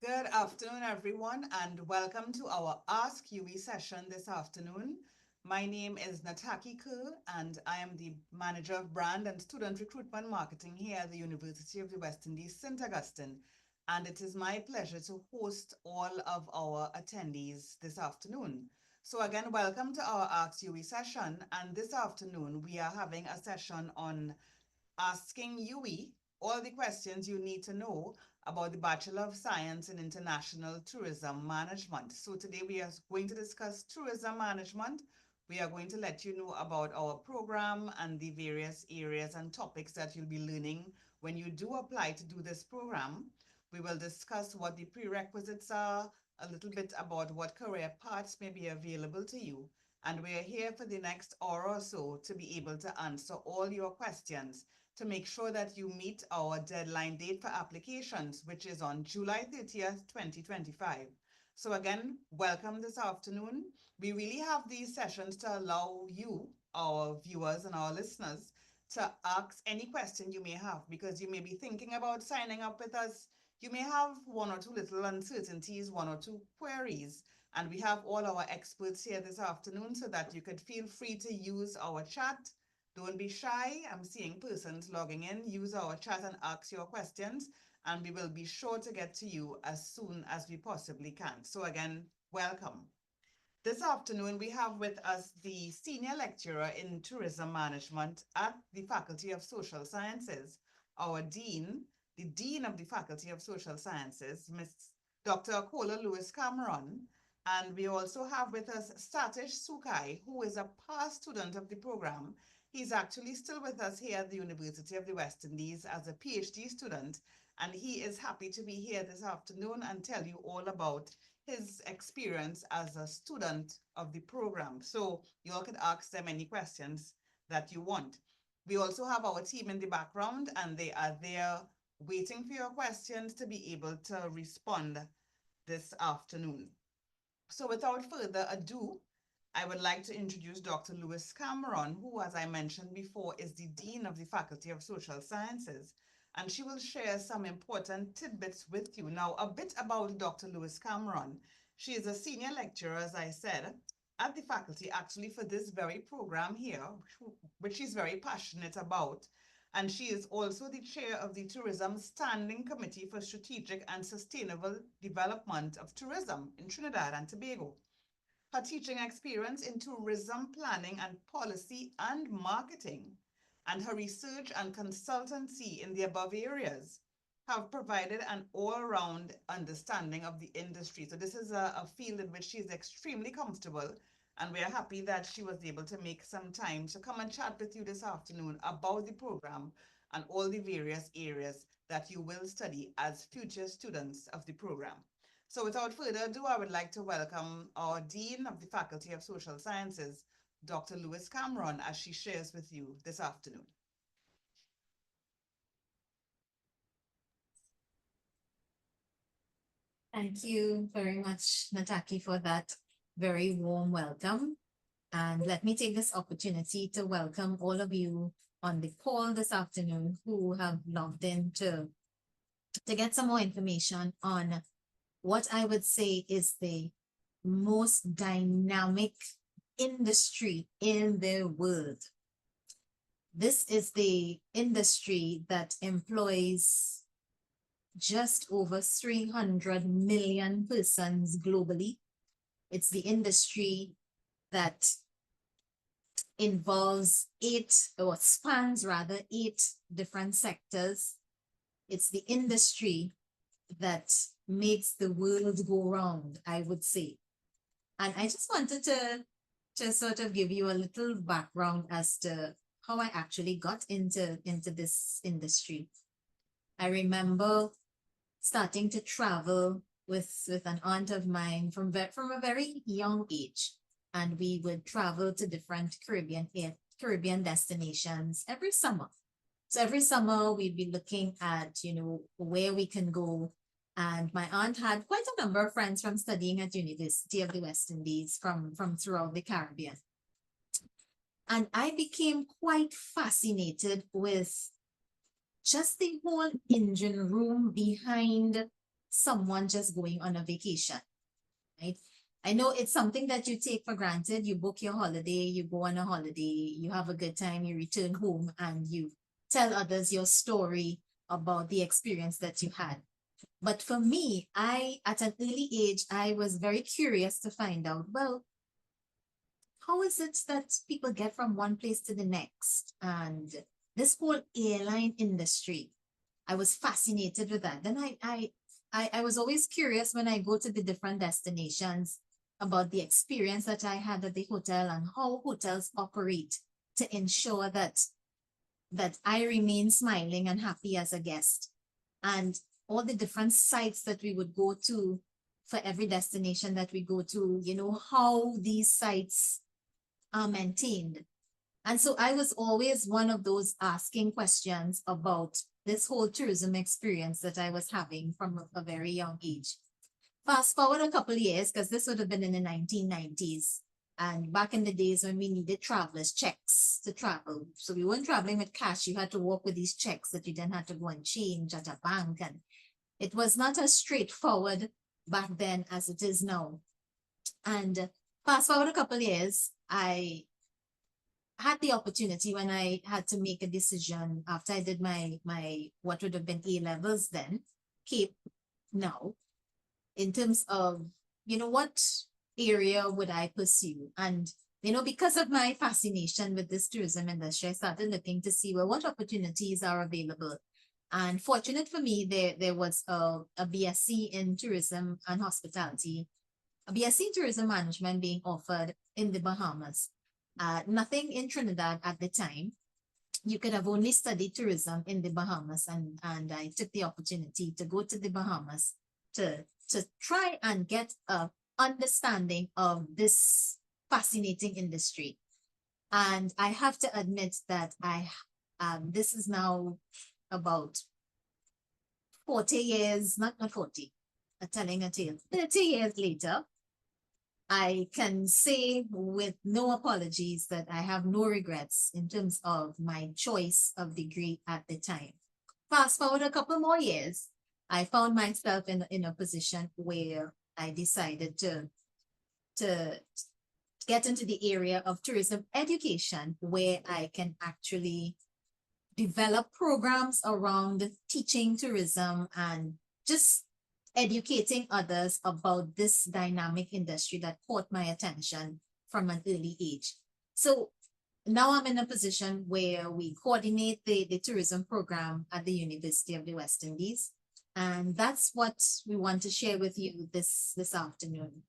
Good afternoon, everyone, and welcome to our Ask UE session this afternoon. My name is Nataki Kerr, and I am the Manager of Brand and Student Recruitment Marketing here at the University of the West Indies, St. Augustine. And it is my pleasure to host all of our attendees this afternoon. So again, welcome to our Ask UE session. And this afternoon, we are having a session on asking UE all the questions you need to know about the Bachelor of Science in International Tourism Management. So today we are going to discuss tourism management. We are going to let you know about our program and the various areas and topics that you'll be learning when you do apply to do this program. We will discuss what the prerequisites are, a little bit about what career paths may be available to you. And we're here for the next hour or so to be able to answer all your questions to make sure that you meet our deadline date for applications, which is on July 30th, 2025. So again, welcome this afternoon. We really have these sessions to allow you, our viewers and our listeners, to ask any question you may have because you may be thinking about signing up with us. You may have one or two little uncertainties, one or two queries, and we have all our experts here this afternoon so that you could feel free to use our chat. Don't be shy. I'm seeing persons logging in. Use our chat and ask your questions, and we will be sure to get to you as soon as we possibly can. So again, welcome. This afternoon, we have with us the Senior Lecturer in Tourism Management at the Faculty of Social Sciences, our Dean, the Dean of the Faculty of Social Sciences, Ms. Dr. Akola Lewis Cameron. And we also have with us Satish Sukai, who is a past student of the program. He's actually still with us here at the University of the West Indies as a PhD student, and he is happy to be here this afternoon and tell you all about his experience as a student of the program. So you all could ask them any questions that you want. We also have our team in the background, and they are there waiting for your questions to be able to respond this afternoon. So without further ado, I would like to introduce Dr. Lewis Cameron, who, as I mentioned before, is the Dean of the Faculty of Social Sciences, and she will share some important tidbits with you. Now, a bit about Dr. Lewis Cameron. She is a senior lecturer, as I said, at the faculty, actually for this very program here, which she's very passionate about. And she is also the chair of the Tourism Standing Committee for Strategic and Sustainable Development of Tourism in Trinidad and Tobago. Her teaching experience in tourism planning and policy and marketing, and her research and consultancy in the above areas have provided an all-round understanding of the industry. So this is a field in which she is extremely comfortable, and we are happy that she was able to make some time to come and chat with you this afternoon about the program and all the various areas that you will study as future students of the program. So without further ado, I would like to welcome our Dean of the Faculty of Social Sciences, Dr. Lewis Cameron, as she shares with you this afternoon. Thank you very much, Nataki, for that very warm welcome. And let me take this opportunity to welcome all of you on the call this afternoon who have logged in to get some more information on what I would say is the most dynamic industry in the world. This is the industry that employs just over 300 million persons globally. It's the industry that involves spans rather eight different sectors. It's the industry that makes the world go round, I would say. And I just wanted to sort of give you a little background as to how I actually got into this industry. I remember starting to travel with an aunt of mine from a very young age, and we would travel to different Caribbean destinations every summer. So every summer we'd be looking at where we can go, and my aunt had quite a number of friends from studying at University of the West Indies from throughout the Caribbean, and I became quite fascinated with just the whole engine room behind someone just going on a vacation, right? I know it's something that you take for granted. You book your holiday, you go on a holiday, you have a good time, you return home, and you tell others your story about the experience that you had. But for me, at an early age, I was very curious to find out, well, how is it that people get from one place to the next? And this whole airline industry, I was fascinated with that. Then I was always curious when I go to the different destinations about the experience that I had at the hotel and how hotels operate to ensure that I remain smiling and happy as a guest. And all the different sites that we would go to for every destination that we go to, how these sites are maintained. And so I was always one of those asking questions about this whole tourism experience that I was having from a very young age. Fast forward a couple of years, because this would have been in the 1990s. And back in the days when we needed travelers' checks to travel. So we weren't traveling with cash. You had to walk with these checks that you then had to go and change at a bank. And it was not as straightforward back then as it is now. And fast forward a couple of years, I had the opportunity when I had to make a decision after I did my what would have been A levels then, Cape now, in terms of, what area would I pursue? And, because of my fascination with this tourism industry, I started looking to see, well, what opportunities are available. And fortunate for me, there was a BSc in tourism and hospitality, a BSc in tourism management being offered in the Bahamas. Nothing in Trinidad at the time. You could have only studied tourism in the Bahamas, and I took the opportunity to go to the Bahamas to try and get a understanding of this fascinating industry. And I have to admit that this is now about 40 years, not 40, telling a tale, 30 years later, I can say with no apologies that I have no regrets in terms of my choice of degree at the time. Fast forward a couple more years, I found myself in a position where I decided to get into the area of tourism education, where I can actually develop programs around teaching tourism and just educating others about this dynamic industry that caught my attention from an early age. So now I'm in a position where we coordinate the tourism program at the University of the West Indies. And that's what we want to share with you this afternoon.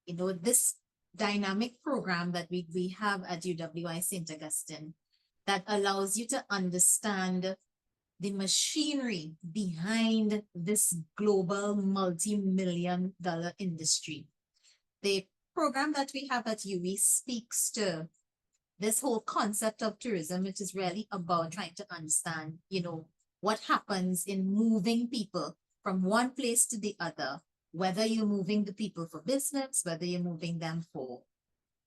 This dynamic program that we have at UWI St. Augustine that allows you to understand the machinery behind this global multi-million-dollar industry. The program that we have at UWI speaks to this whole concept of tourism, which is really about trying to understand, what happens in moving people from one place to the other, whether you're moving the people for business, whether you're moving them for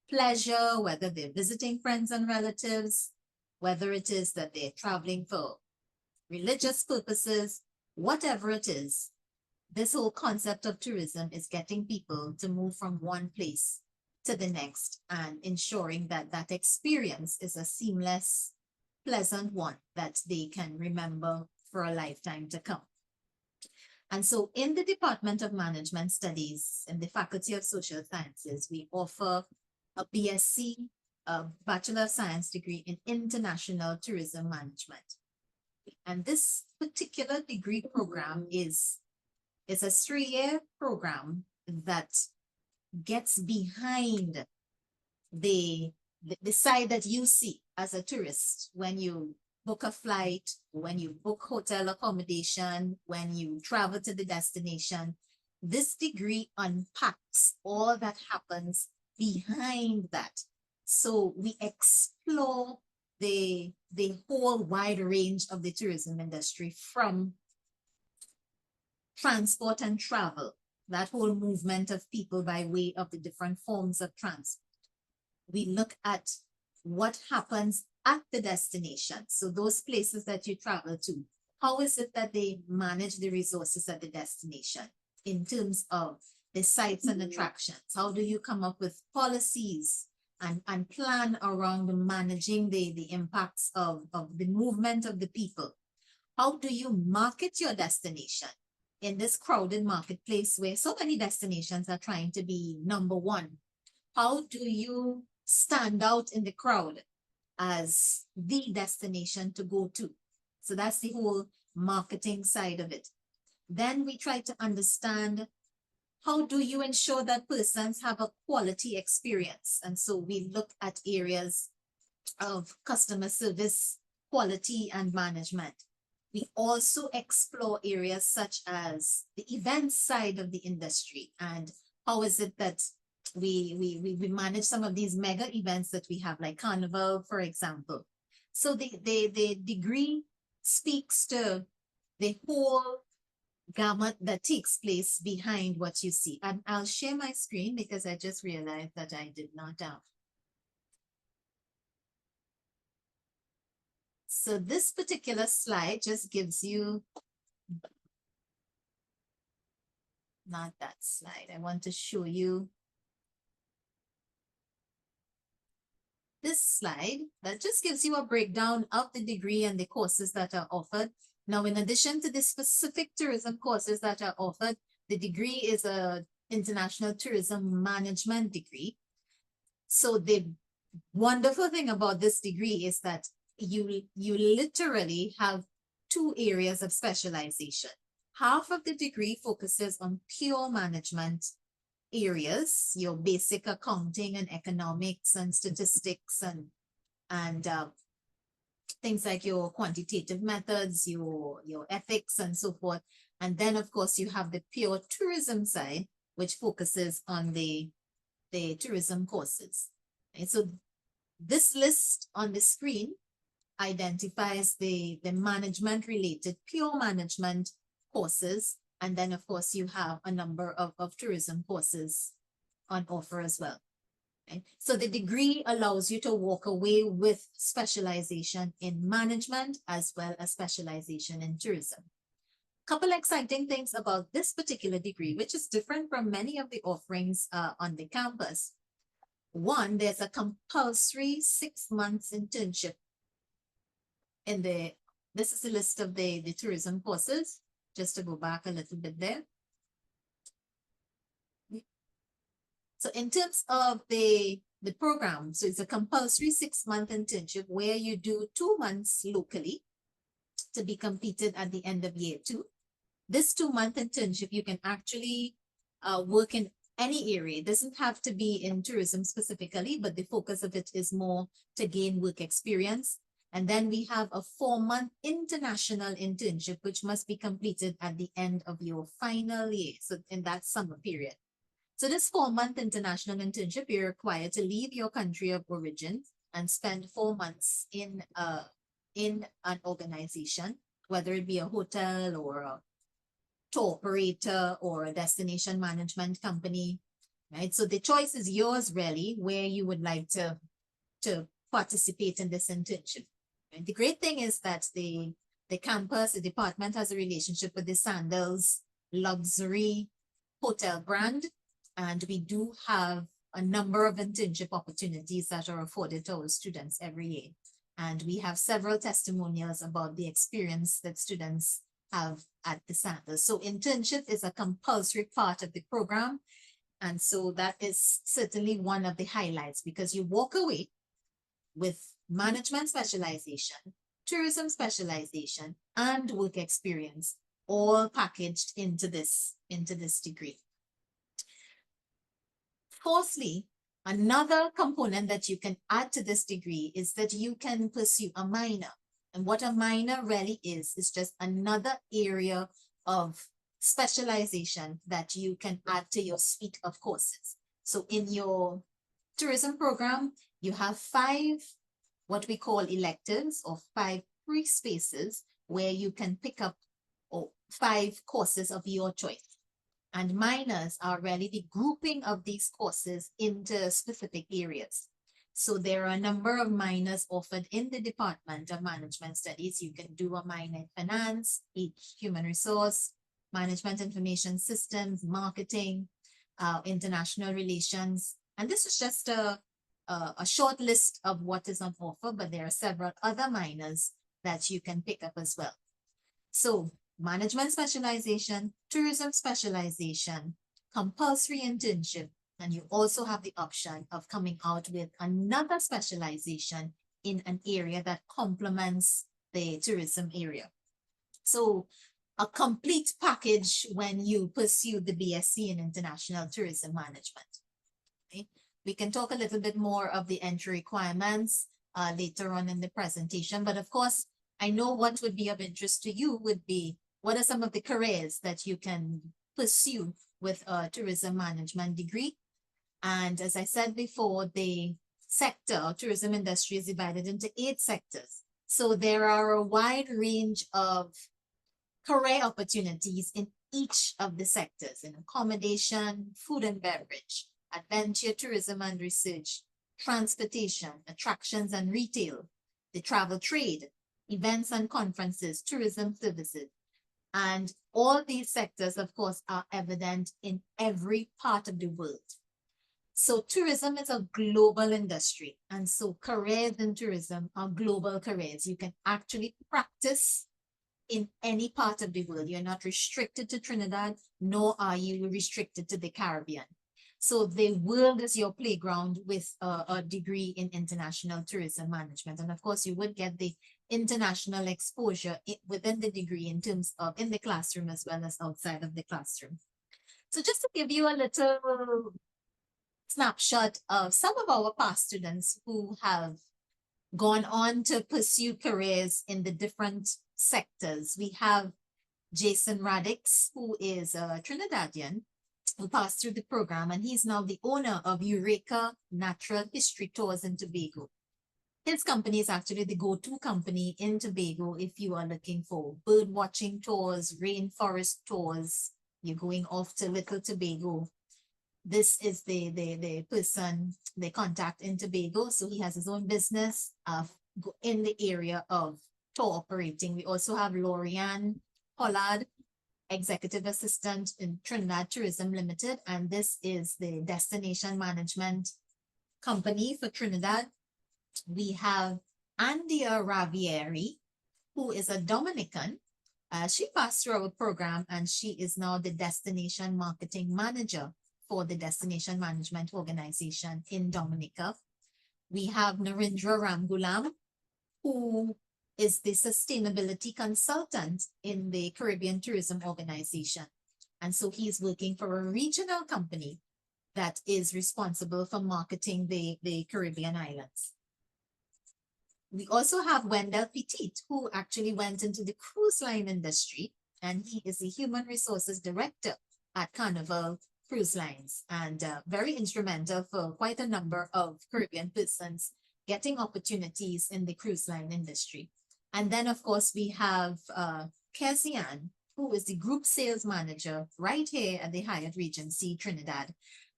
pleasure, whether they're visiting friends and relatives, whether it is that they're traveling for religious purposes, whatever it is. This whole concept of tourism is getting people to move from one place to the next and ensuring that that experience is a seamless, pleasant one that they can remember for a lifetime to come. And so in the Department of Management Studies in the Faculty of Social Sciences, we offer a BSc, a Bachelor of Science degree in International Tourism Management. And this particular degree program is a 3-year program that gets behind the side that you see as a tourist when you book a flight, when you book hotel accommodation, when you travel to the destination. This degree unpacks all that happens behind that. So we explore the whole wide range of the tourism industry, from transport and travel, that whole movement of people by way of the different forms of transport. We look at what happens at the destination. So those places that you travel to, how is it that they manage the resources at the destination? in terms of the sites and attractions? How do you come up with policies and plan around managing the impacts of the movement of the people? How do you market your destination in this crowded marketplace where so many destinations are trying to be number one? How do you stand out in the crowd as the destination to go to? So that's the whole marketing side of it. Then we try to understand, how do you ensure that persons have a quality experience? And so we look at areas of customer service, quality, and management. We also explore areas such as the event side of the industry, and how is it that we manage some of these mega events that we have, like Carnival, for example. So the degree speaks to the whole gamut that takes place behind what you see. And I'll share my screen because I just realized that I did not have. So this particular slide just gives you, not that slide, I want to show you this slide that just gives you a breakdown of the degree and the courses that are offered. Now, in addition to the specific tourism courses that are offered, the degree is a international tourism management degree. So the wonderful thing about this degree is that you literally have two areas of specialization. Half of the degree focuses on pure management areas, your basic accounting and economics and statistics and things like your quantitative methods, your ethics and so forth. And then of course you have the pure tourism side, which focuses on the tourism courses. And so this list on the screen identifies the management related pure management courses. And then of course you have a number of tourism courses on offer as well. Okay? So the degree allows you to walk away with specialization in management as well as specialization in tourism. Couple exciting things about this particular degree, which is different from many of the offerings on the campus. One, there's a compulsory 6 months internship in this is a list of the tourism courses, just to go back a little bit there. So in terms of the program, so it's a compulsory 6 month internship where you do 2 months locally to be completed at the end of year 2. This 2 month internship, you can actually work in any area. It doesn't have to be in tourism specifically, but the focus of it is more to gain work experience. And then we have a 4 month international internship, which must be completed at the end of your final year. So in that summer period. So this 4 month international internship, you're required to leave your country of origin and spend 4 months in an organization, whether it be a hotel or a tour operator or a destination management company, right? So the choice is yours really, where you would like to participate in this internship. And the great thing is that the campus, the department has a relationship with the Sandals luxury hotel brand. And we do have a number of internship opportunities that are afforded to our students every year. And we have several testimonials about the experience that students have at the Sandals. So internship is a compulsory part of the program. And so that is certainly one of the highlights, because you walk away with management specialization, tourism specialization, and work experience, all packaged into this degree. Fourthly, another component that you can add to this degree is that you can pursue a minor. And what a minor really is just another area of specialization that you can add to your suite of courses. So in your tourism program, you have 5 what we call electives, or 5 free spaces where you can pick up 5 courses of your choice. And minors are really the grouping of these courses into specific areas. So there are a number of minors offered in the Department of Management Studies. You can do a minor in finance, human resource, management information systems, marketing, international relations. And this is just a short list of what is on offer, but there are several other minors that you can pick up as well. So management specialization, tourism specialization, compulsory internship, and you also have the option of coming out with another specialization in an area that complements the tourism area. So a complete package when you pursue the BSc in International Tourism Management. Okay? We can talk a little bit more of the entry requirements later on in the presentation, but of course, I know what would be of interest to you would be what are some of the careers that you can pursue with a tourism management degree. And as I said before, the sector, tourism industry is divided into 8 sectors. So there are a wide range of career opportunities in each of the sectors in accommodation, food and beverage, adventure, tourism and research, transportation, attractions and retail, the travel trade, events and conferences, tourism services. And all these sectors, of course, are evident in every part of the world. So tourism is a global industry. And so careers in tourism are global careers. You can actually practice in any part of the world. You're not restricted to Trinidad, nor are you restricted to the Caribbean. So the world is your playground with a degree in international tourism management. And of course, you would get the international exposure within the degree in terms of in the classroom as well as outside of the classroom. So just to give you a little snapshot of some of our past students who have gone on to pursue careers in the different sectors. We have Jason Radix, who is a Trinidadian, who passed through the program, and he's now the owner of Eureka Natural History Tours in Tobago. His company is actually the go-to company in Tobago if you are looking for bird watching tours, rainforest tours, you're going off to Little Tobago. This is the person they contact in Tobago. So he has his own business in the area of tour operating. We also have Lorianne Pollard, executive assistant in Trinidad Tourism Limited. And this is the destination management company for Trinidad. We have Andia Ravieri, who is a Dominican. She passed through our program and she is now the destination marketing manager for the Destination Management Organization in Dominica. We have Narendra Ramgulam, who is the sustainability consultant in the Caribbean Tourism Organization. And so he's working for a regional company that is responsible for marketing the Caribbean islands. We also have Wendell Petit, who actually went into the cruise line industry, and he is the human resources director at Carnival Cruise Lines, and very instrumental for quite a number of Caribbean persons getting opportunities in the cruise line industry. And then, of course, we have Kezian, who is the group sales manager right here at the Hyatt Regency Trinidad.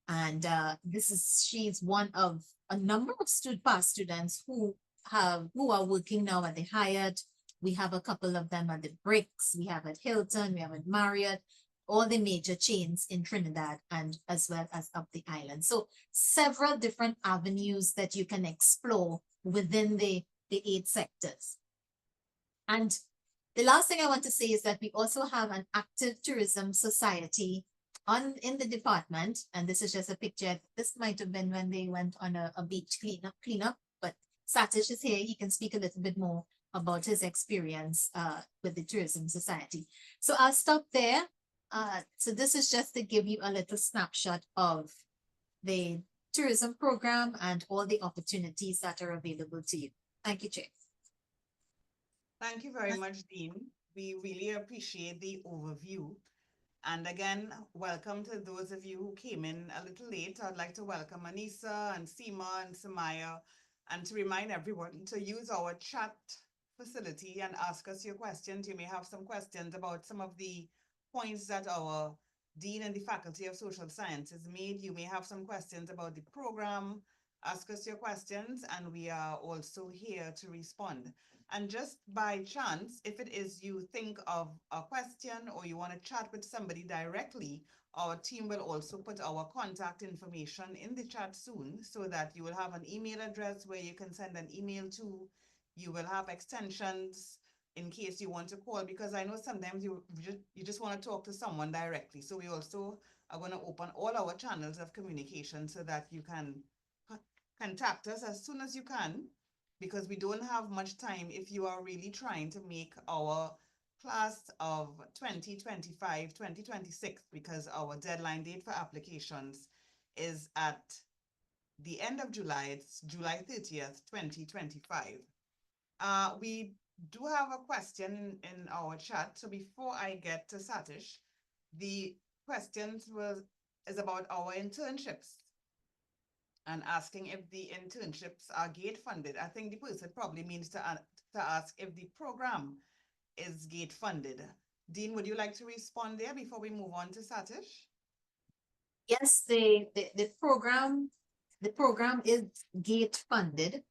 And she's one of a number of past students who are working now at the Hyatt. We have a couple of them at the Bricks, we have at Hilton, we have at Marriott, all the major chains in Trinidad and as well as up the island. So several different avenues that you can explore within the 8 sectors. And the last thing I want to say is that we also have an active tourism society in the department. And this is just a picture. This might have been when they went on a beach cleanup, but Satish is here. He can speak a little bit more about his experience with the tourism society. So I'll stop there. So this is just to give you a little snapshot of the tourism program and all the opportunities that are available to you. Thank you, Chair. Thank you very much, Dean. We really appreciate the overview. And again, welcome to those of you who came in a little late. I'd like to welcome Anissa and Seema and Samaya, and to remind everyone to use our chat facility and ask us your questions. You may have some questions about some of the points that our Dean and the Faculty of Social Sciences made. You may have some questions about the program, Ask us your questions, and we are also here to respond. And just by chance, if it is you think of a question or you want to chat with somebody directly, our team will also put our contact information in the chat soon so that you will have an email address where you can send an email to. You will have extensions in case you want to call, because I know sometimes you just want to talk to someone directly. So we also are going to open all our channels of communication so that you can contact us as soon as you can, because we don't have much time if you are really trying to make our class of 2025, 2026, because our deadline date for applications is at the end of July. It's July 30th, 2025. We do have a question in our chat. So before I get to Satish, the questions was is about our internships and asking if the internships are gate funded. I think the person probably means to ask if the program is gate funded. Dean, would you like to respond there before we move on to Satish? Yes, the program is gate funded.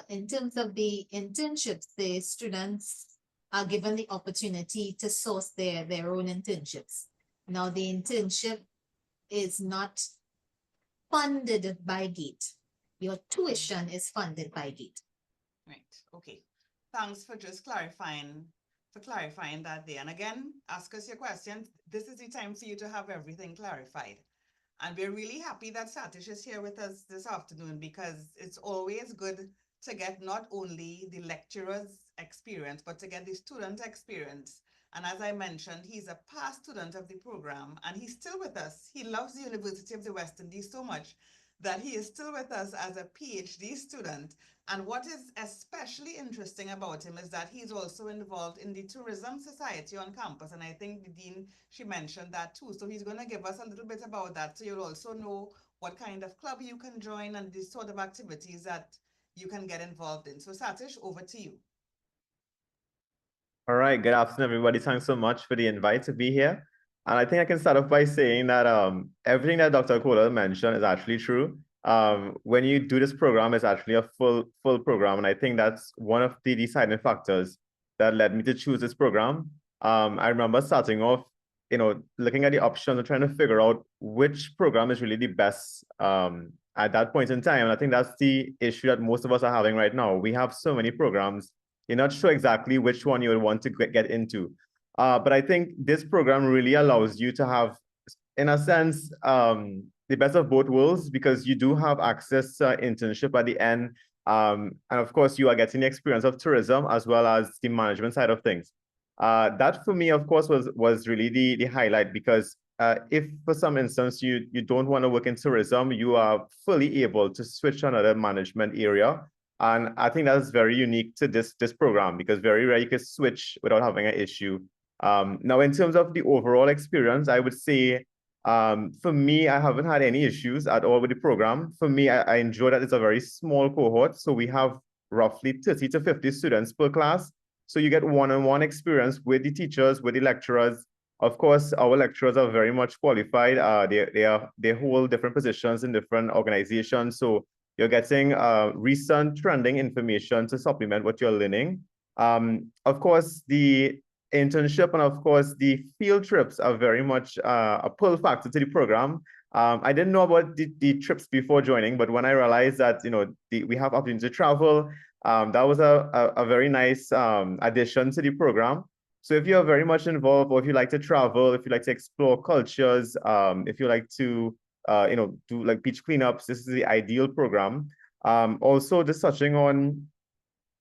In terms of the internships, the students are given the opportunity to source their own internships. Now, the internship is not funded by GATE. Your tuition is funded by GATE. Right. Okay. Thanks for just clarifying that there. And again, ask us your questions. This is the time for you to have everything clarified. And we're really happy that Satish is here with us this afternoon, because it's always good to get not only the lecturer's experience, but to get the student experience. And as I mentioned, he's a past student of the program and he's still with us. He loves the University of the West Indies so much that he is still with us as a PhD student. And what is especially interesting about him is that he's also involved in the Tourism Society on campus. And I think the dean, she mentioned that too. So he's going to give us a little bit about that. So you'll also know what kind of club you can join and the sort of activities that you can get involved in. So Satish, over to you. All right, good afternoon, everybody. Thanks so much for the invite to be here. And I think I can start off by saying that everything that Dr. Kohler mentioned is actually true. When you do this program, it's actually a full program. And I think that's one of the deciding factors that led me to choose this program. I remember starting off, looking at the options and trying to figure out which program is really the best at that point in time. And I think that's the issue that most of us are having right now. We have so many programs. You're not sure exactly which one you would want to get into. But I think this program really allows you to have, in a sense, the best of both worlds, because you do have access to internship at the end. And of course, you are getting the experience of tourism as well as the management side of things. That for me, of course, was really the highlight, because if for some instance you don't want to work in tourism, you are fully able to switch to another management area. And I think that's very unique to this program, because very rare you can switch without having an issue. Now, in terms of the overall experience, I would say for me, I haven't had any issues at all with the program. For me, I enjoy that it's a very small cohort. So we have roughly 30 to 50 students per class. So you get one-on-one experience with the teachers, with the lecturers. Of course, our lecturers are very much qualified. They hold different positions in different organizations. So you're getting recent trending information to supplement what you're learning. Of course, the internship and of course the field trips are very much a pull factor to the program. I didn't know about the trips before joining, but when I realized that we have opportunity to travel, that was a very nice addition to the program. So if you're very much involved, or if you like to travel, if you like to explore cultures, if you like to do like beach cleanups, this is the ideal program. Also, just touching on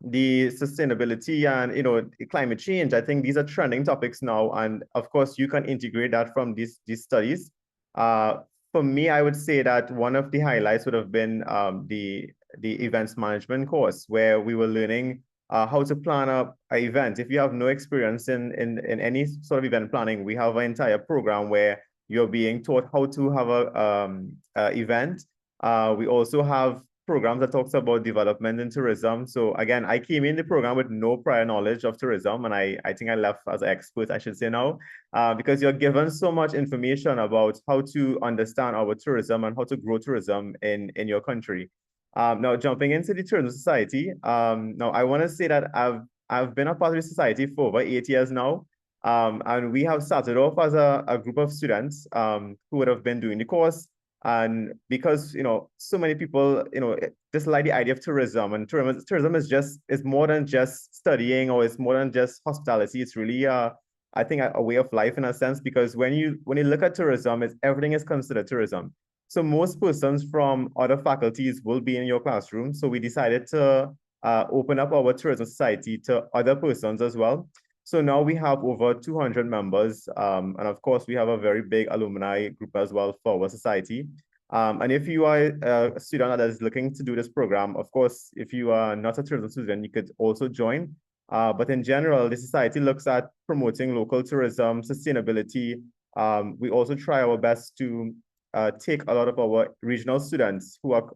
the sustainability and climate change, I think these are trending topics now, and of course you can integrate that from these studies. For me, I would say that one of the highlights would have been the events management course, where we were learning how to plan a event. If you have no experience in any sort of event planning, we have an entire program where you're being taught how to have a event. We also have programs that talks about development in tourism. So again, I came in the program with no prior knowledge of tourism, and I think I left as an expert, I should say now, because you're given so much information about how to understand our tourism and how to grow tourism in your country. Now jumping into the tourism society, now I want to say that I've been a part of the society for over 8 years now. And we have started off as a group of students who would have been doing the course. And because, so many people, just like the idea of tourism, and tourism is more than just studying, or it's more than just hospitality. It's really, I think, a way of life in a sense, because when you look at tourism, everything is considered tourism. So most persons from other faculties will be in your classroom. So we decided to open up our tourism society to other persons as well. So now we have over 200 members. And of course, we have a very big alumni group as well for our society. And if you are a student that is looking to do this program, of course, if you are not a tourism student, you could also join. But in general, the society looks at promoting local tourism, sustainability. We also try our best to take a lot of our regional students who are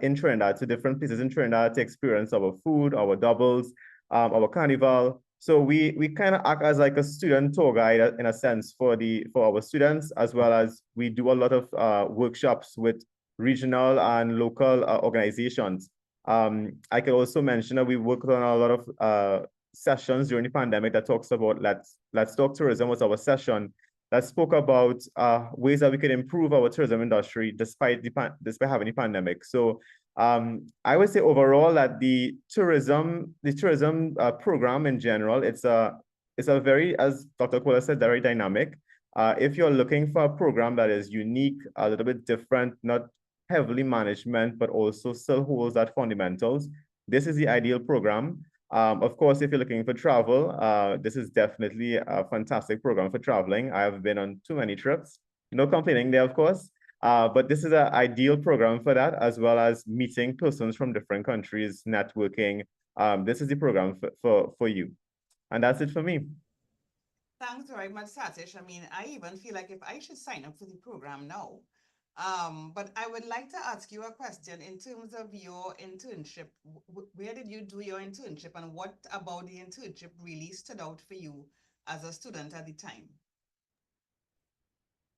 in Trinidad to different places in Trinidad to experience our food, our doubles, our carnival. So we kind of act as like a student tour guide in a sense for our students, as well as we do a lot of workshops with regional and local organizations. I could also mention that we worked on a lot of sessions during the pandemic that talks about Let's Talk Tourism was our session that spoke about ways that we could improve our tourism industry despite having the pandemic. So I would say overall that the tourism program in general, it's a very, as Dr. Kola said, very dynamic. If you're looking for a program that is unique, a little bit different, not heavily management, but also still holds that fundamentals, this is the ideal program. Of course, if you're looking for travel, this is definitely a fantastic program for traveling. I have been on too many trips, no complaining there, of course. But this is an ideal program for that, as well as meeting persons from different countries, networking. This is the program for you. And that's it for me. Thanks very much, Satish. I mean, I even feel like if I should sign up for the program now. But I would like to ask you a question in terms of your internship. Where did you do your internship, and what about the internship really stood out for you as a student at the time?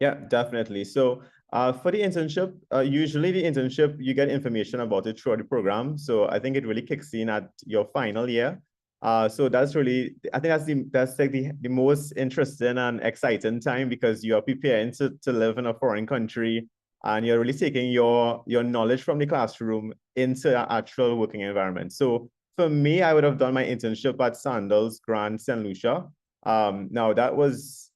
Yeah, definitely. So for the internship, usually the internship, you get information about it throughout the program. So I think it really kicks in at your final year. So that's really, I think that's like the most interesting and exciting time, because you are preparing to live in a foreign country, and you're really taking your knowledge from the classroom into an actual working environment. So for me, I would have done my internship at Sandals Grand St. Lucia. Now that was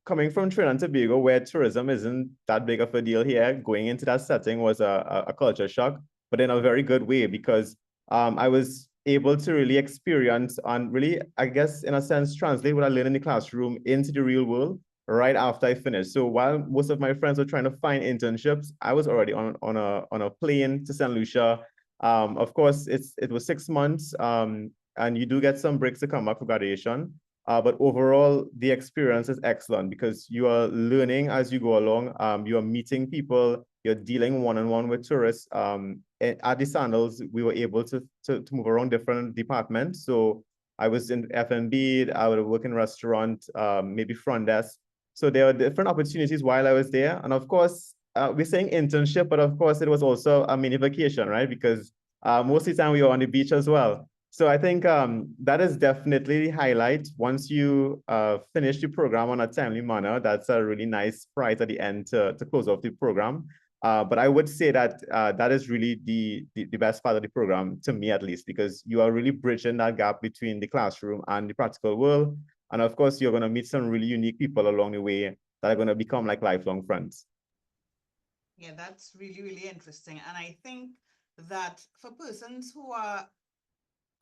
coming from Trinidad and Tobago, where tourism isn't that big of a deal here. Going into that setting was a culture shock, but in a very good way, because I was able to really experience and really, I guess, in a sense, translate what I learned in the classroom into the real world right after I finished. So while most of my friends were trying to find internships, I was already on a plane to St. Lucia. Of course, it was 6 months, and you do get some breaks to come back for graduation. But overall, the experience is excellent, because you are learning as you go along. You are meeting people, you're dealing one-on-one with tourists. At the Sandals, we were able to move around different departments. So I was in F&B, I would work in restaurant, maybe front desk. So there were different opportunities while I was there. And of course, we're saying internship, but of course it was also a mini vacation, right? Because most of the time we were on the beach as well. So I think that is definitely the highlight. Once you finish the program on a timely manner, that's a really nice prize at the end to close off the program. But I would say that that is really the best part of the program, to me at least, because you are really bridging that gap between the classroom and the practical world. And of course, you're going to meet some really unique people along the way that are going to become like lifelong friends. Yeah, that's really, really interesting. And I think that for persons who are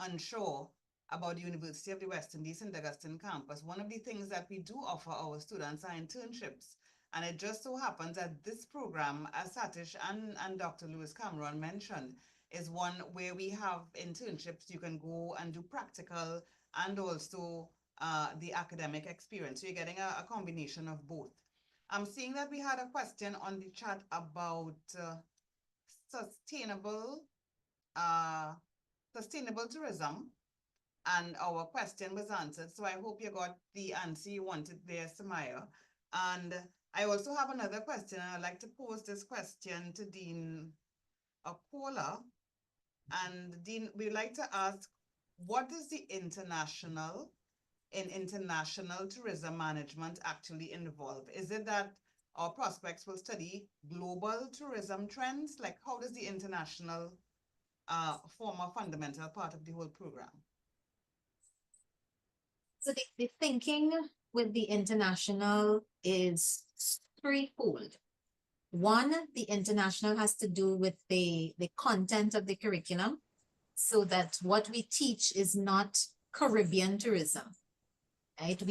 unsure about the University of the West Indies St. Augustine campus, one of the things that we do offer our students are internships. And it just so happens that this program, as Satish and Dr. Lewis Cameron mentioned, is one where we have internships. You can go and do practical and also the academic experience. So you're getting a combination of both. I'm seeing that we had a question on the chat about sustainable uh, sustainable tourism, and our question was answered. So I hope you got the answer you wanted there, Samaya. And I also have another question. I'd like to pose this question to Dean Akola. And Dean, we'd like to ask, what does the international tourism management actually involve? Is it that our prospects will study global tourism trends? Like, how does the international form a fundamental part of the whole program? So the thinking with the international is threefold. One, the international has to do with the content of the curriculum, so that what we teach is not Caribbean tourism, right?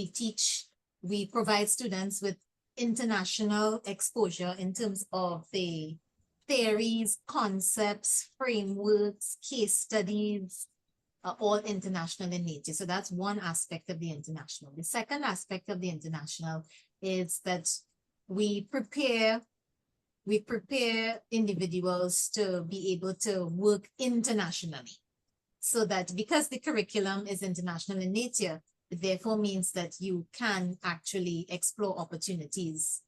We provide students with international exposure in terms of the theories, concepts, frameworks, case studies, all international in nature. So that's one aspect of the international. The second aspect of the international is that we prepare individuals to be able to work internationally. So that because the curriculum is international in nature, it therefore means that you can actually explore opportunities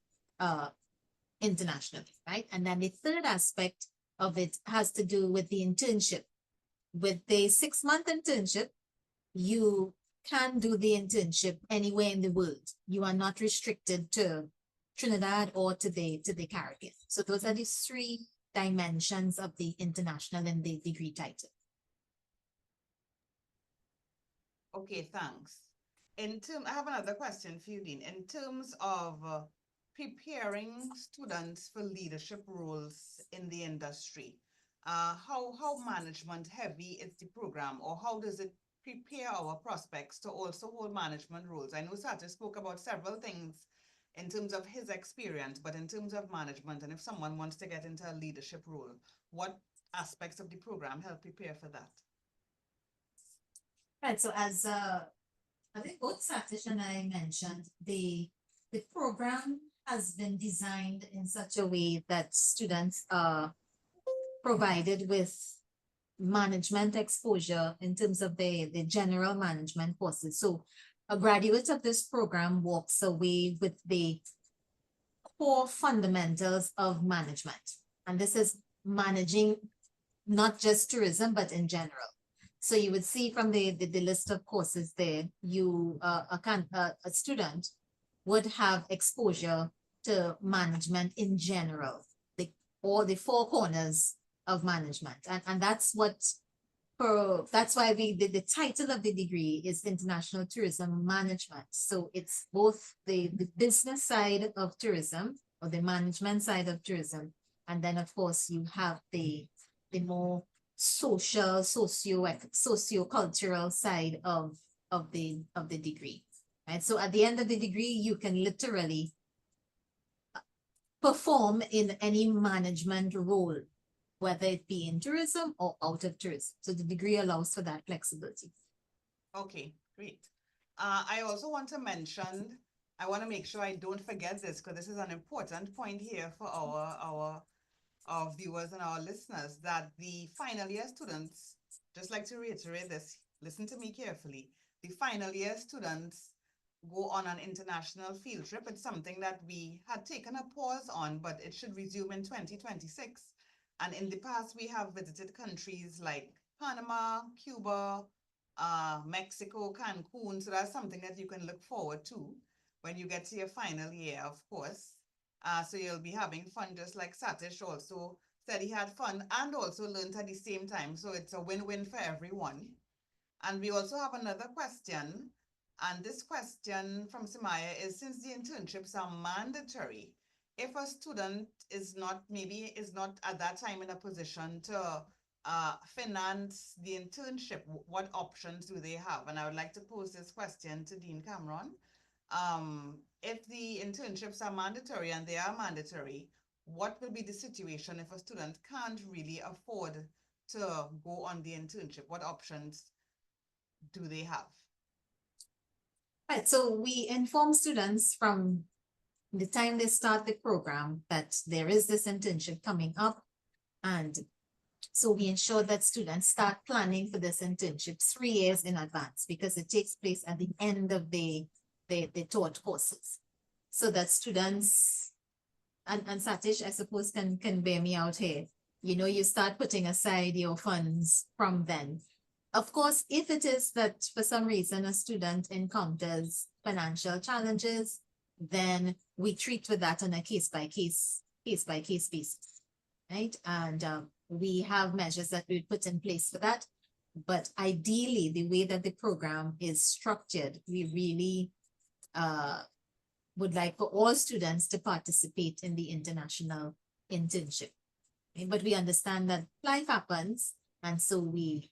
internationally, right? And then the third aspect of it has to do with the internship. With the 6-month internship, you can do the internship anywhere in the world. You are not restricted to Trinidad or to the Caribbean. So those are the three dimensions of the international in the degree title. Okay, thanks. I have another question for you, Dean. In terms of preparing students for leadership roles in the industry, how management heavy is the program, or how does it prepare our prospects to also hold management roles? I know Satya spoke about several things in terms of his experience, but in terms of management, and if someone wants to get into a leadership role, what aspects of the program help prepare for that? Right. So as I think both Satish and I mentioned, the program has been designed in such a way that students are provided with management exposure in terms of the general management courses. So a graduate of this program walks away with the core fundamentals of management. And this is managing not just tourism, but in general. So you would see from the list of courses there, a student would have exposure to management in general, all the four corners of management. And that's that's why the title of the degree is International Tourism Management. So it's both the business side of tourism, or the management side of tourism. And then of course you have the more socio-cultural side of the degree. Right. So at the end of the degree, you can literally perform in any management role, whether it be in tourism or out of tourism. So the degree allows for that flexibility. Okay, great. I also want to mention, I want to make sure I don't forget this, because this is an important point here for our viewers and our listeners, that the final year students, just like to reiterate this, listen to me carefully, the final year students go on an international field trip. It's something that we had taken a pause on, but it should resume in 2026. And in the past, we have visited countries like Panama, Cuba, Mexico, Cancun. So that's something that you can look forward to when you get to your final year, of course. So you'll be having fun, just like Satish also said he had fun and also learned at the same time. So it's a win-win for everyone. And we also have another question. And this question from Simaya is, since the internships are mandatory, if a student is not at that time in a position to finance the internship, what options do they have? And I would like to pose this question to Dean Cameron. If the internships are mandatory, and they are mandatory, what will be the situation if a student can't really afford to go on the internship? What options do they have? Right, so we inform students from the time they start the program that there is this internship coming up, and so we ensure that students start planning for this internship 3 years in advance, because it takes place at the end of the taught courses, so that students, and Satish, I suppose, can bear me out here. you start putting aside your funds from then. Of course, if it is that for some reason a student encounters financial challenges, then we treat with that on a case by case basis, right? And we have measures that we put in place for that. But ideally, the way that the program is structured, we really would like for all students to participate in the international internship. But we understand that life happens, and so we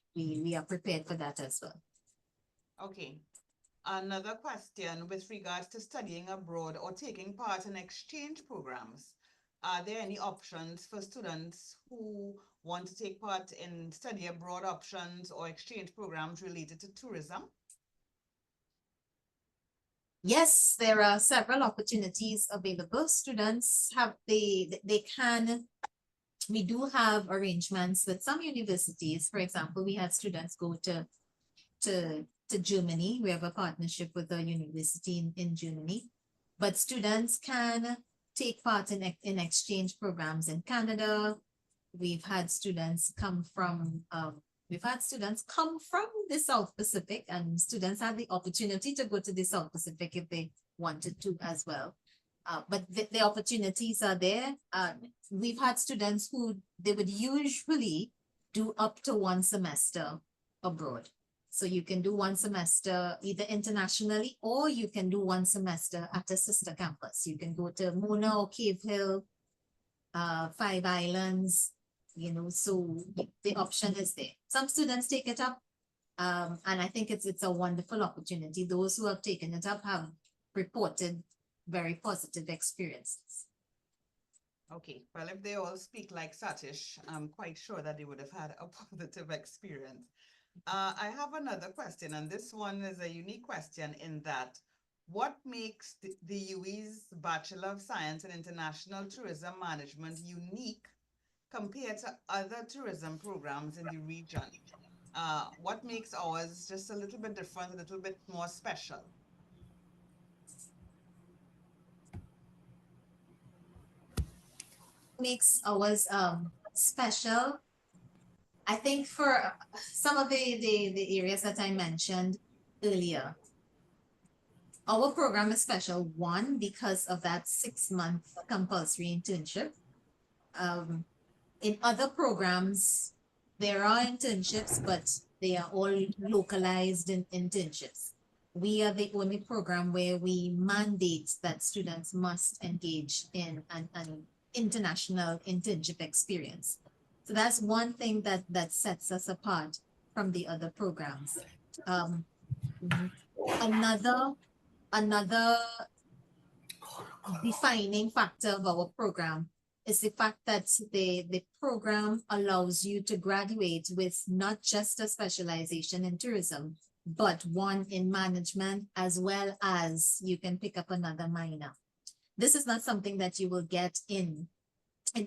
are prepared for that as well. Okay. Another question with regards to studying abroad or taking part in exchange programs. Are there any options for students who want to take part in study abroad options or exchange programs related to tourism? Yes, there are several opportunities available. Students have we do have arrangements with some universities. For example, we had students go to Germany. We have a partnership with a university in Germany. But students can take part in exchange programs in Canada. We've had students come from the South Pacific, and students had the opportunity to go to the South Pacific if they wanted to as well. But the opportunities are there. We've had students who they would usually do up to one semester abroad. So you can do one semester either internationally, or you can do one semester at a sister campus. You can go to Mona or Cave Hill, Five Islands, so the option is there. Some students take it up, and I think it's a wonderful opportunity. Those who have taken it up have reported very positive experiences. Okay, well, if they all speak like Satish, I'm quite sure that they would have had a positive experience. I have another question, and this one is a unique question in that what makes the UWI's Bachelor of Science in International Tourism Management unique compared to other tourism programs in the region? What makes ours just a little bit different, a little bit more special? Makes ours special. I think for some of the areas that I mentioned earlier, our program is special, one, because of that 6-month compulsory internship. In other programs, there are internships, but they are all localized internships. We are the only program where we mandate that students must engage in an international internship experience. So that's one thing that sets us apart from the other programs. Another defining factor of our program is the fact that the program allows you to graduate with not just a specialization in tourism, but one in management, as well as you can pick up another minor. This is not something that you will get in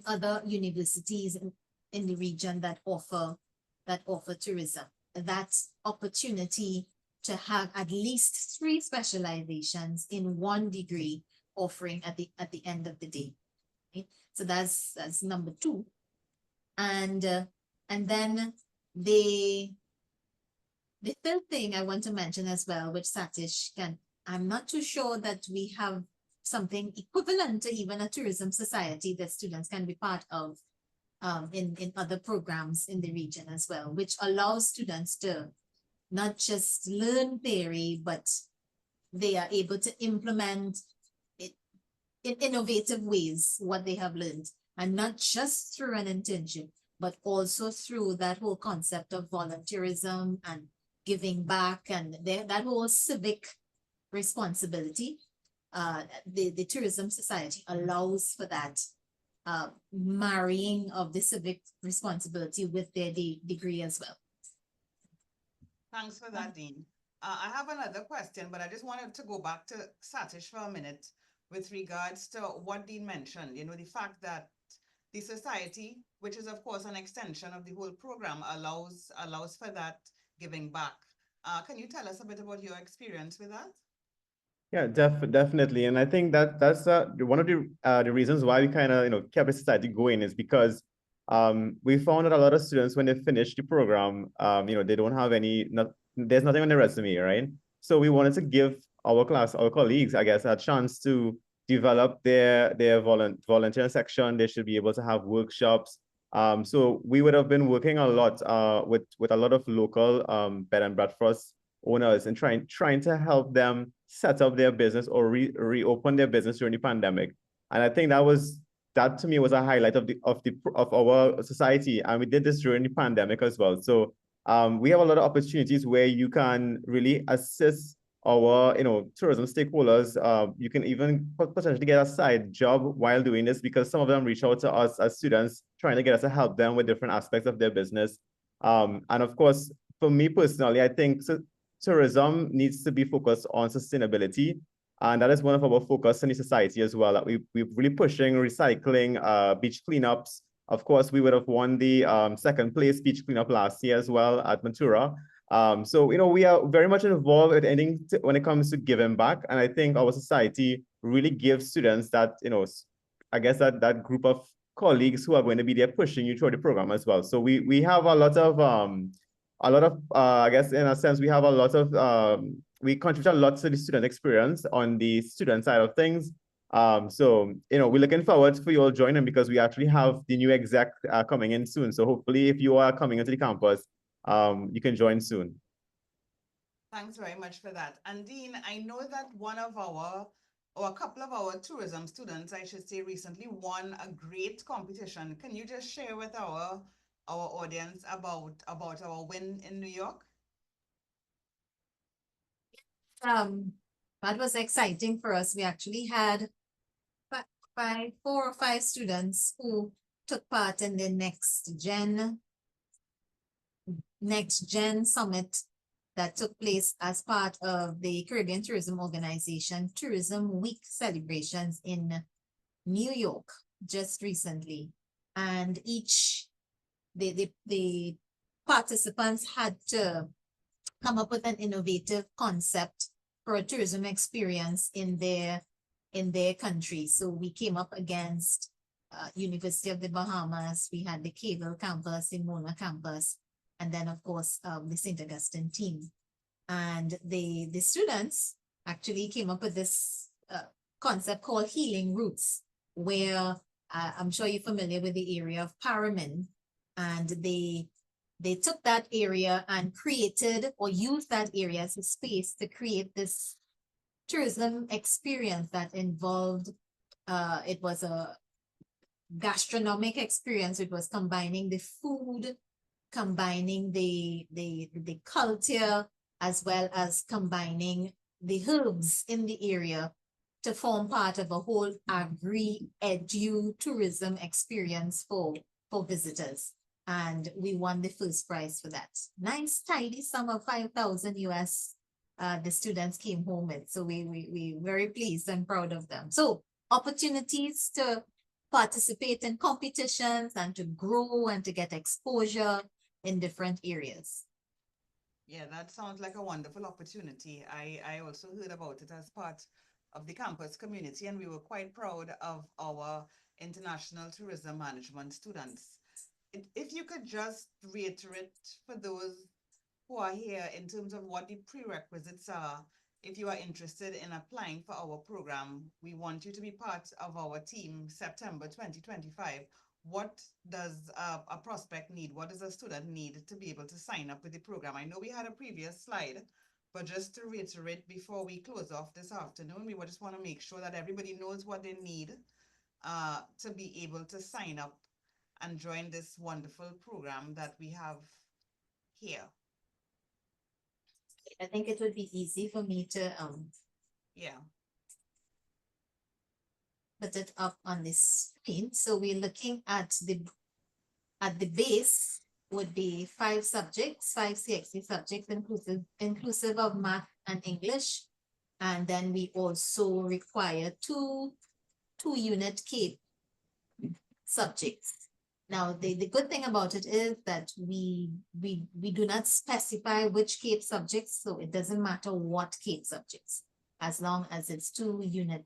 other universities in the region that offer tourism. That opportunity to have at least 3 specializations in one degree offering at the end of the day. Okay? So that's number 2. And then the third thing I want to mention as well, which Satish I'm not too sure that we have something equivalent to even a tourism society that students can be part of in other programs in the region as well, which allows students to not just learn theory, but they are able to implement it in innovative ways, what they have learned, and not just through an internship, but also through that whole concept of volunteerism and giving back and that whole civic responsibility. The Tourism Society allows for that marrying of the civic responsibility with their degree as well. Thanks for that, Dean. I have another question, but I just wanted to go back to Satish for a minute with regards to what Dean mentioned, the fact that the society, which is of course an extension of the whole program, allows for that giving back. Can you tell us a bit about your experience with that? Yeah, definitely. And I think that's one of the reasons why we kind of, kept the society going is because we found that a lot of students, when they finish the program, they don't have there's nothing on their resume, right? So we wanted to give our colleagues, I guess, a chance to develop their volunteer section. They should be able to have workshops. So we would have been working a lot with a lot of local bed and breakfast owners and trying to help them set up their business or reopen their business during the pandemic. And I think that to me was a highlight of our society. And we did this during the pandemic as well. So we have a lot of opportunities where you can really assist our tourism stakeholders. You can even potentially get a side job while doing this, because some of them reach out to us as students trying to get us to help them with different aspects of their business. And of course, for me personally, I think tourism needs to be focused on sustainability. And that is one of our focus in the society as well. That we're really pushing recycling, beach cleanups. Of course, we would have won the second place beach cleanup last year as well at Matura. So, we are very much involved with anything when it comes to giving back. And I think our society really gives students that, I guess that group of colleagues who are going to be there pushing you through the program as well. So we have a lot of, I guess in a sense, we have a lot of, we contribute a lot to the student experience on the student side of things. So, we're looking forward for you all joining, because we actually have the new exec coming in soon. So hopefully if you are coming into the campus, you can join soon. Thanks very much for that. And Dean, I know that one of our, or a couple of our tourism students, I should say, recently won a great competition. Can you just share with our audience about our win in New York? That was exciting for us. We actually had 4 or 5 students who took part in the next gen summit that took place as part of the Caribbean Tourism Organization Tourism Week celebrations in New York just recently. And the participants had to come up with an innovative concept for a tourism experience in their country. So we came up against University of the Bahamas. We had the Cable campus, the Mona campus, and then of course the St. Augustine team. And the students actually came up with this concept called Healing Roots, where I'm sure you're familiar with the area of Paramin, and they took that area and created or used that area as a space to create this tourism experience that involved, it was a gastronomic experience. It was combining the food, combining the culture, as well as combining the herbs in the area to form part of a whole agri-edu tourism experience for visitors. And we won the first prize for that. Nice, tidy sum of 5,000 US. The students came home with. So we very pleased and proud of them. So opportunities to participate in competitions and to grow and to get exposure in different areas. Yeah, that sounds like a wonderful opportunity. I also heard about it as part of the campus community, and we were quite proud of our international tourism management students. If you could just reiterate for those who are here in terms of what the prerequisites are, if you are interested in applying for our program, we want you to be part of our team September 2025. What does a prospect need? What does a student need to be able to sign up with the program? I know we had a previous slide, but just to reiterate before we close off this afternoon, we just want to make sure that everybody knows what they need to be able to sign up and join this wonderful program that we have here. I think it would be easy for me to Yeah. put it up on this screen. So we're looking at the base would be 5 subjects, 5 CXC subjects, inclusive of math and English. And then we also require two unit CAPE subjects. Now, the good thing about it is that we do not specify which CAPE subjects, so it doesn't matter what CAPE subjects, as long as it's 2 unit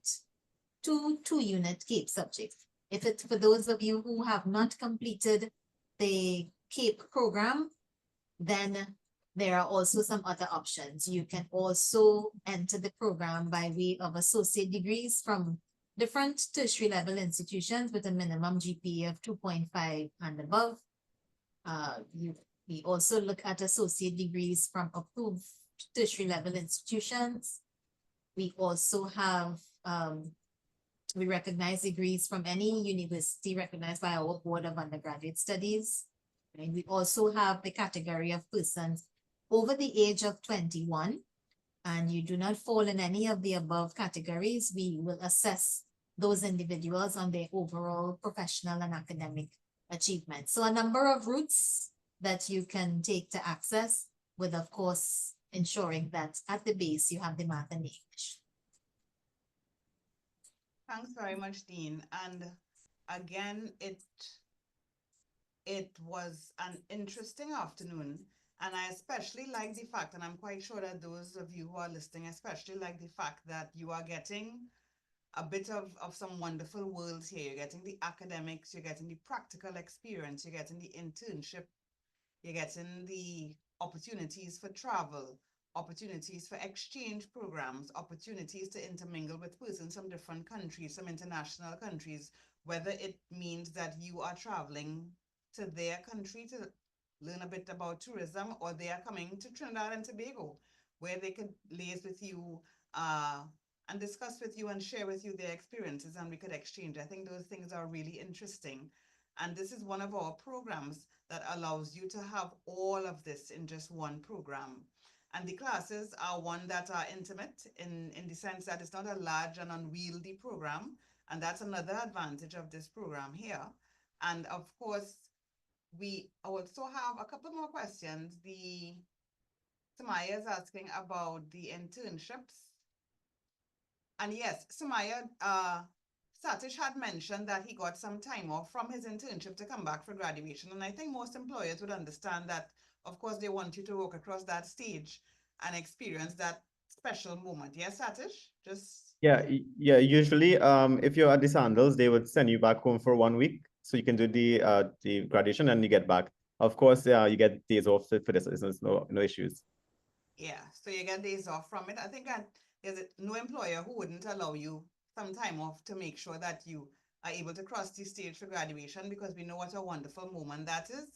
CAPE subjects. For those of you who have not completed the CAPE program, then there are also some other options. You can also enter the program by way of associate degrees from different tertiary level institutions with a minimum GPA of 2.5 and above. We also look at associate degrees from approved tertiary level institutions. We also have, we recognize degrees from any university recognized by our Board of Undergraduate Studies. And we also have the category of persons over the age of 21, and you do not fall in any of the above categories. We will assess those individuals on their overall professional and academic achievement. So a number of routes that you can take to access, with of course ensuring that at the base you have the math and the English. Thanks very much, Dean. And again, it was an interesting afternoon. And I especially like the fact, and I'm quite sure that those of you who are listening especially like the fact that you are getting a bit of some wonderful worlds here. You're getting the academics, you're getting the practical experience, you're getting the internship, you're getting the opportunities for travel, opportunities for exchange programs, opportunities to intermingle with persons from different countries, from international countries, whether it means that you are traveling to their country to learn a bit about tourism, or they are coming to Trinidad and Tobago, where they could liaise with you and discuss with you and share with you their experiences, and we could exchange. I think those things are really interesting. And this is one of our programs that allows you to have all of this in just one program. And the classes are one that are intimate in the sense that it's not a large and unwieldy program. And that's another advantage of this program here. And of course, we also have a couple more questions. Samaya is asking about the internships. And yes, Samaya, Satish had mentioned that he got some time off from his internship to come back for graduation. And I think most employers would understand that, of course, they want you to walk across that stage and experience that special moment. Yes, Satish? Just Yeah. Usually, if you're at the Sandals, they would send you back home for 1 week, so you can do the graduation and you get back. Of course, you get days off for this. There's no issues. yeah, so you get days off from it. I think that there's no employer who wouldn't allow you some time off to make sure that you are able to cross the stage for graduation, because we know what a wonderful moment that is.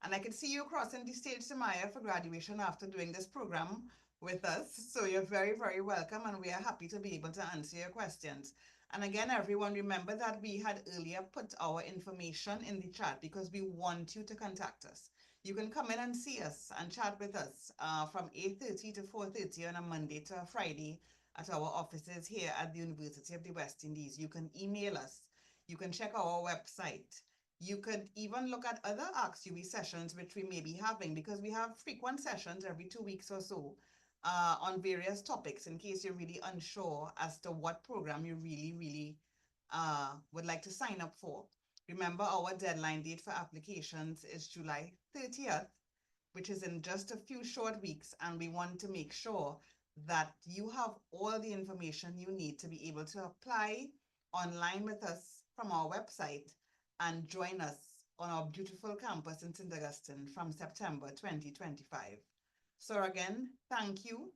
And I can see you crossing the stage, Samaya, for graduation after doing this program with us. So you're very, very welcome, and we are happy to be able to answer your questions. And again, everyone, remember that we had earlier put our information in the chat because we want you to contact us. You can come in and see us and chat with us from 8:30 to 4:30 on a Monday to a Friday at our offices here at the University of the West Indies. You can email us. You can check our website. You could even look at other Ask UWI sessions which we may be having, because we have frequent sessions every 2 weeks or so on various topics, in case you're really unsure as to what program you really would like to sign up for. Remember, our deadline date for applications is July 30th, which is in just a few short weeks, and we want to make sure that you have all the information you need to be able to apply online with us from our website and join us on our beautiful campus in St. Augustine from September 2025. So again, thank you.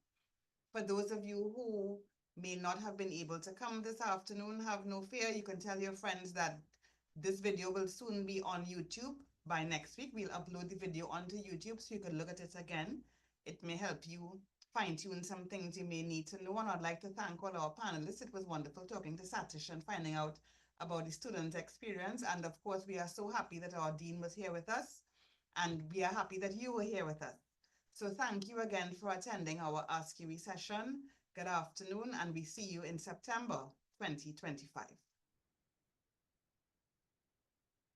For those of you who may not have been able to come this afternoon, have no fear. You can tell your friends that this video will soon be on YouTube. By next week, we'll upload the video onto YouTube so you can look at it again. It may help you fine-tune some things you may need to know. And I'd like to thank all our panelists. It was wonderful talking to Satish and finding out about the student experience. And of course, we are so happy that our dean was here with us, and we are happy that you were here with us. So thank you again for attending our Ask UWI session. Good afternoon, and we see you in September 2025.